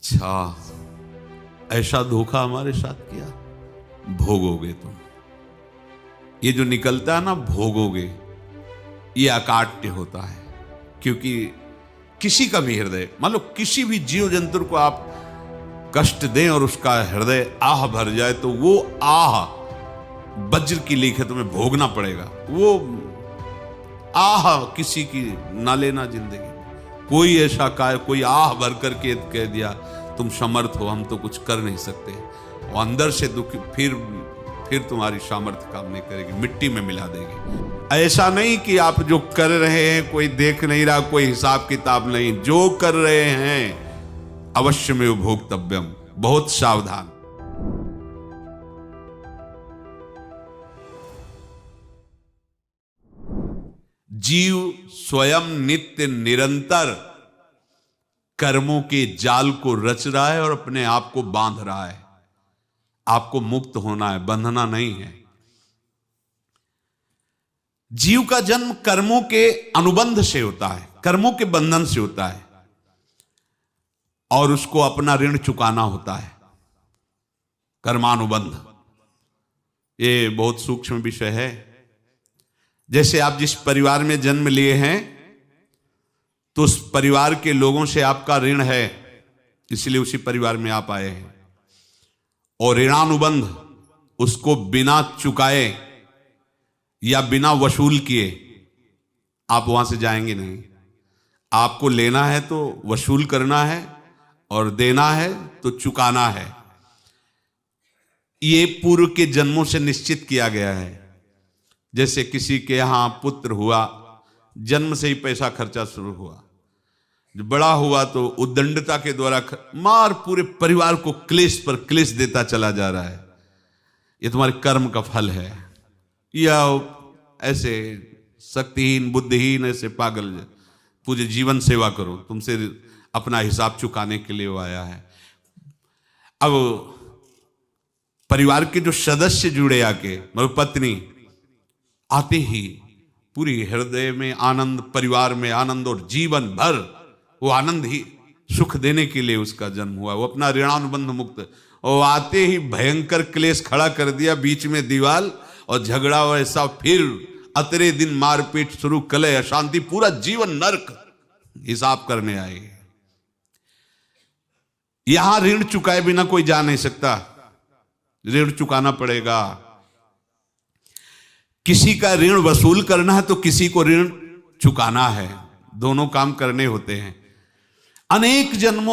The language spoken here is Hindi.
अच्छा, ऐसा धोखा हमारे साथ किया, भोगोगे तुम। ये जो निकलता है ना भोगोगे, ये अकाट्य होता है। क्योंकि किसी का भी हृदय, मान लो किसी भी जीव जंतु को आप कष्ट दें और उसका हृदय आह भर जाए, तो वो आह वज्र की लीक है, तुम्हें भोगना पड़ेगा। वो आह किसी की ना लेना जिंदगी। कोई ऐसा कोई आह भर करके कह दिया तुम समर्थ हो, हम तो कुछ कर नहीं सकते, और अंदर से दुख, फिर तुम्हारी सामर्थ्य काम नहीं करेगी, मिट्टी में मिला देगी। ऐसा नहीं कि आप जो कर रहे हैं कोई देख नहीं रहा, कोई हिसाब किताब नहीं, जो कर रहे हैं अवश्य में भोक्तव्यम, बहुत सावधान। जीव स्वयं नित्य निरंतर कर्मों के जाल को रच रहा है और अपने आप को बांध रहा है। आपको मुक्त होना है, बंधना नहीं है। जीव का जन्म कर्मों के अनुबंध से होता है, कर्मों के बंधन से होता है, और उसको अपना ऋण चुकाना होता है। कर्मानुबंध ये बहुत सूक्ष्म विषय है। जैसे आप जिस परिवार में जन्म लिए हैं, तो उस परिवार के लोगों से आपका ऋण है, इसलिए उसी परिवार में आप आए हैं। और ऋणानुबंध, उसको बिना चुकाए या बिना वसूल किए आप वहां से जाएंगे नहीं। आपको लेना है तो वसूल करना है, और देना है तो चुकाना है। ये पूर्व के जन्मों से निश्चित किया गया है। जैसे किसी के यहां पुत्र हुआ, जन्म से ही पैसा खर्चा शुरू हुआ, जो बड़ा हुआ तो उद्दंडता के द्वारा मार पूरे परिवार को क्लेश पर क्लेश देता चला जा रहा है। ये तुम्हारे कर्म का फल है। या ऐसे शक्तिहीन बुद्धिहीन ऐसे पागल पूरे जीवन सेवा करो, तुमसे अपना हिसाब चुकाने के लिए वो आया है। अब परिवार के जो सदस्य जुड़े आके, मतलब पत्नी आते ही पूरी हृदय में आनंद, परिवार में आनंद, और जीवन भर वो आनंद ही सुख देने के लिए उसका जन्म हुआ। वो अपना ऋणानुबंध मुक्त, और आते ही भयंकर क्लेश खड़ा कर दिया, बीच में दीवाल और झगड़ा वैसा, फिर अतरे दिन मारपीट शुरू, कलह अशांति, पूरा जीवन नरक हिसाब करने आए। यहां ऋण चुकाए बिना कोई जा नहीं सकता, ऋण चुकाना पड़ेगा। किसी का ऋण वसूल करना है तो किसी को ऋण चुकाना है, दोनों काम करने होते हैं। अनेक जन्मों